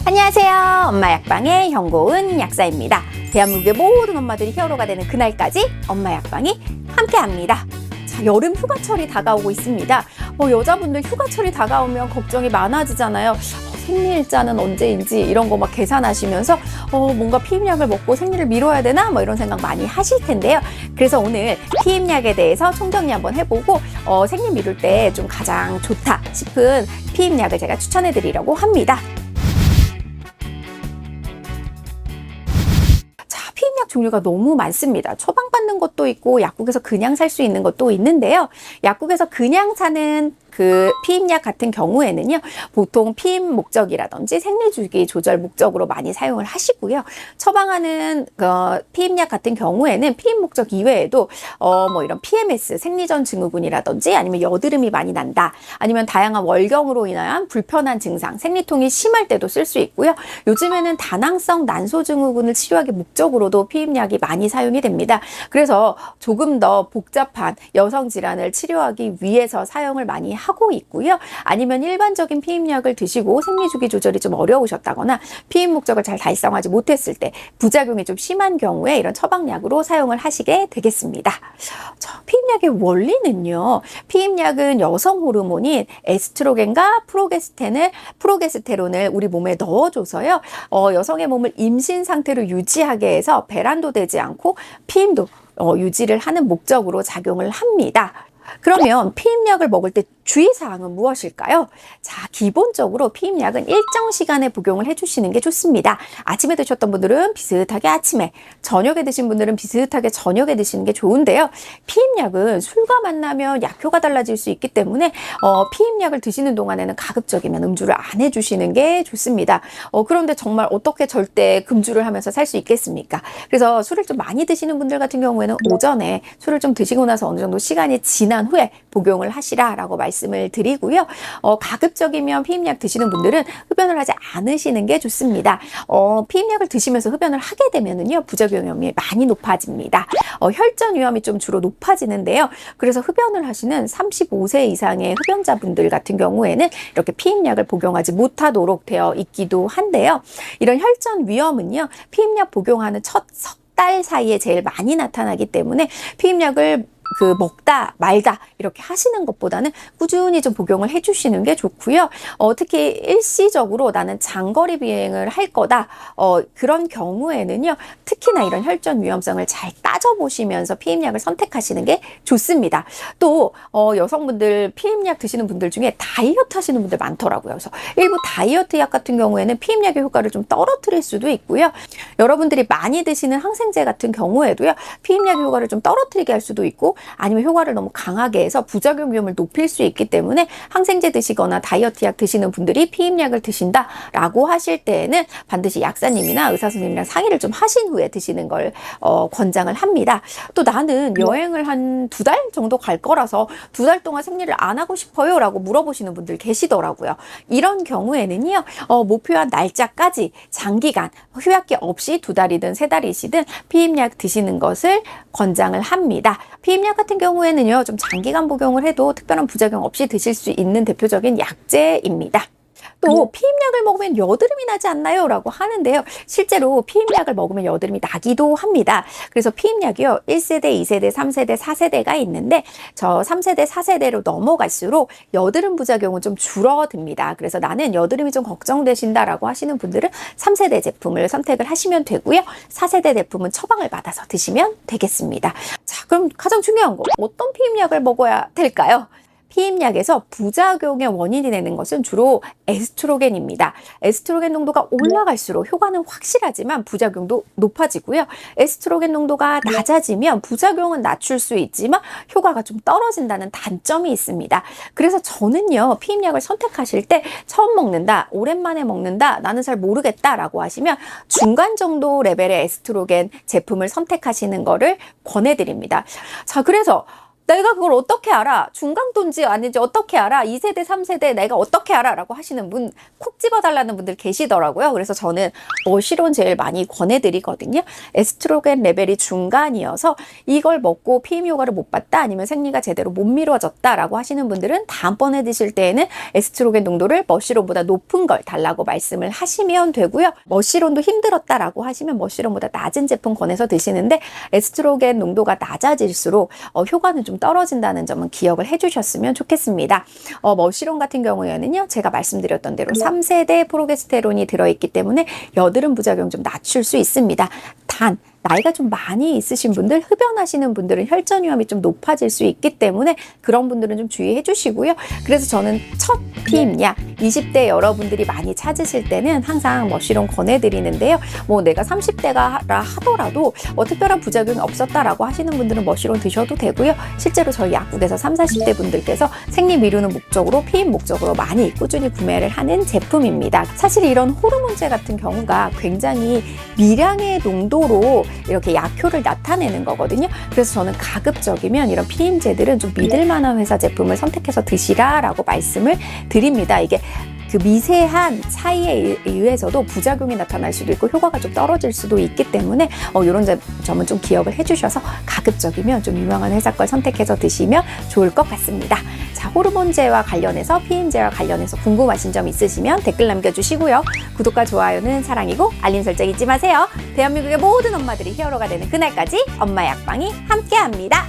안녕하세요. 엄마 약방의 현고은 약사입니다. 대한민국의 모든 엄마들이 히어로가 되는 그날까지 엄마 약방이 함께합니다. 자, 여름 휴가철이 다가오고 있습니다. 여자분들 휴가철이 다가오면 걱정이 많아지잖아요. 생리일자는 언제인지 이런 거 막 계산하시면서 뭔가 피임약을 먹고 생리를 미뤄야 되나 이런 생각 많이 하실 텐데요. 그래서 오늘 피임약에 대해서 총정리 한번 해보고 생리 미룰 때 좀 가장 좋다 싶은 피임약을 제가 추천해 드리려고 합니다. 피임약 종류가 너무 많습니다. 처방받는 것도 있고 약국에서 그냥 살 수 있는 것도 있는데요. 약국에서 그냥 사는 그 피임약 같은 경우에는요, 보통 피임 목적이라든지 생리주기 조절 목적으로 많이 사용을 하시고요. 처방하는 피임약 같은 경우에는 피임 목적 이외에도 이런 PMS, 생리전 증후군이라든지 아니면 여드름이 많이 난다, 아니면 다양한 월경으로 인한 불편한 증상, 생리통이 심할 때도 쓸 수 있고요. 요즘에는 다낭성 난소 증후군을 치료하기 목적으로도 피임약이 많이 사용이 됩니다. 그래서 조금 더 복잡한 여성 질환을 치료하기 위해서 사용을 많이 하고 있고요. 아니면 일반적인 피임약을 드시고 생리주기 조절이 좀 어려우셨다거나 피임 목적을 잘 달성하지 못했을 때 부작용이 좀 심한 경우에 이런 처방약으로 사용을 하시게 되겠습니다. 피임약의 원리는요. 피임약은 여성 호르몬인 에스트로겐과 프로게스테론을 우리 몸에 넣어줘서요. 여성의 몸을 임신 상태로 유지하게 해서 배란도 되지 않고 피임도 유지를 하는 목적으로 작용을 합니다. 그러면 피임약을 먹을 때 주의사항은 무엇일까요? 자, 기본적으로 피임약은 일정 시간에 복용을 해주시는 게 좋습니다. 아침에 드셨던 분들은 비슷하게 아침에, 저녁에 드신 분들은 비슷하게 저녁에 드시는 게 좋은데요. 피임약은 술과 만나면 약효가 달라질 수 있기 때문에 피임약을 드시는 동안에는 가급적이면 음주를 안 해주시는 게 좋습니다. 그런데 정말 어떻게 절대 금주를 하면서 살 수 있겠습니까? 그래서 술을 좀 많이 드시는 분들 같은 경우에는 오전에 술을 좀 드시고 나서 어느 정도 시간이 지난 후에 복용을 하시라라고 말씀을 드리고요. 가급적이면 피임약 드시는 분들은 흡연을 하지 않으시는 게 좋습니다. 피임약을 드시면서 흡연을 하게 되면은요, 부작용 위험이 많이 높아집니다. 혈전 위험이 좀 주로 높아지는데요. 그래서 흡연을 하시는 35세 이상의 흡연자분들 같은 경우에는 이렇게 피임약을 복용하지 못하도록 되어 있기도 한데요. 이런 혈전 위험은요, 피임약 복용하는 첫 석 달 사이에 제일 많이 나타나기 때문에 피임약을 먹다 말다 이렇게 하시는 것보다는 꾸준히 좀 복용을 해주시는 게 좋고요. 특히 일시적으로 나는 장거리 비행을 할 거다, 그런 경우에는요, 특히나 이런 혈전 위험성을 잘 따져보시면서 피임약을 선택하시는 게 좋습니다. 또 여성분들 피임약 드시는 분들 중에 다이어트 하시는 분들 많더라고요. 그래서 일부 다이어트 약 같은 경우에는 피임약의 효과를 좀 떨어뜨릴 수도 있고요. 여러분들이 많이 드시는 항생제 같은 경우에도요, 피임약의 효과를 좀 떨어뜨리게 할 수도 있고, 아니면 효과를 너무 강하게 해서 부작용 위험을 높일 수 있기 때문에 항생제 드시거나 다이어트 약 드시는 분들이 피임약을 드신다라고 하실 때에는 반드시 약사님이나 의사 선생님이랑 상의를 좀 하신 후에 드시는 걸 권장을 합니다. 또 나는 여행을 한 2달 정도 갈 거라서 2달 동안 생리를 안 하고 싶어요 라고 물어보시는 분들 계시더라고요. 이런 경우에는요, 목표한 날짜까지 장기간 휴약기 없이 2달이든 3달이시든 피임약 드시는 것을 권장을 합니다. 피임약 같은 경우에는요, 좀 장기간 복용을 해도 특별한 부작용 없이 드실 수 있는 대표적인 약제입니다. 또 피임약을 먹으면 여드름이 나지 않나요? 라고 하는데요. 실제로 피임약을 먹으면 여드름이 나기도 합니다. 그래서 피임약이요, 1세대, 2세대, 3세대, 4세대가 있는데 저 3세대, 4세대로 넘어갈수록 여드름 부작용은 좀 줄어듭니다. 그래서 나는 여드름이 좀 걱정되신다라고 하시는 분들은 3세대 제품을 선택을 하시면 되고요. 4세대 제품은 처방을 받아서 드시면 되겠습니다. 자, 그럼 가장 중요한 거, 어떤 피임약을 먹어야 될까요? 피임약에서 부작용의 원인이 되는 것은 주로 에스트로겐입니다. 에스트로겐 농도가 올라갈수록 효과는 확실하지만 부작용도 높아지고요. 에스트로겐 농도가 낮아지면 부작용은 낮출 수 있지만 효과가 좀 떨어진다는 단점이 있습니다. 그래서 저는요, 피임약을 선택하실 때 처음 먹는다, 오랜만에 먹는다, 나는 잘 모르겠다라고 하시면 중간 정도 레벨의 에스트로겐 제품을 선택하시는 거를 권해드립니다. 자, 그래서 내가 그걸 어떻게 알아? 중강도인지 아닌지 어떻게 알아? 2세대, 3세대 내가 어떻게 알아? 라고 하시는 분, 콕 집어달라는 분들 계시더라고요. 그래서 저는 머시론 제일 많이 권해드리거든요. 에스트로겐 레벨이 중간이어서 이걸 먹고 피임 효과를 못 봤다, 아니면 생리가 제대로 못 미뤄졌다 라고 하시는 분들은 다음번에 드실 때에는 에스트로겐 농도를 머시론보다 높은 걸 달라고 말씀을 하시면 되고요. 머시론도 힘들었다라고 하시면 머시론보다 낮은 제품 권해서 드시는데, 에스트로겐 농도가 낮아질수록 효과는 좀 떨어진다는 점은 기억을 해주셨으면 좋겠습니다. 머시론 같은 경우에는요, 제가 말씀드렸던 대로 3세대 프로게스테론이 들어있기 때문에 여드름 부작용 좀 낮출 수 있습니다. 단 나이가 좀 많이 있으신 분들, 흡연하시는 분들은 혈전 위험이 좀 높아질 수 있기 때문에 그런 분들은 좀 주의해 주시고요. 그래서 저는 첫 피임약 20대 여러분들이 많이 찾으실 때는 항상 머시론 권해드리는데요. 뭐 내가 30대가 하더라도 특별한 부작용이 없었다라고 하시는 분들은 머시론 드셔도 되고요. 실제로 저희 약국에서 30, 40대 분들께서 생리 미루는 목적으로, 피임 목적으로 많이 꾸준히 구매를 하는 제품입니다. 사실 이런 호르몬제 같은 경우가 굉장히 미량의 농도로 이렇게 약효를 나타내는 거거든요. 그래서 저는 가급적이면 이런 피임제들은 좀 믿을 만한 회사 제품을 선택해서 드시라라고 말씀을 드립니다. 이게 그 미세한 차이에 의해서도 부작용이 나타날 수도 있고 효과가 좀 떨어질 수도 있기 때문에 이런 점은 좀 기억을 해주셔서 가급적이면 좀 유명한 회사 걸 선택해서 드시면 좋을 것 같습니다. 자, 호르몬제와 관련해서, 피임제와 관련해서 궁금하신 점 있으시면 댓글 남겨주시고요. 구독과 좋아요는 사랑이고 알림 설정 잊지 마세요. 대한민국의 모든 엄마들이 히어로가 되는 그날까지 엄마 약방이 함께합니다.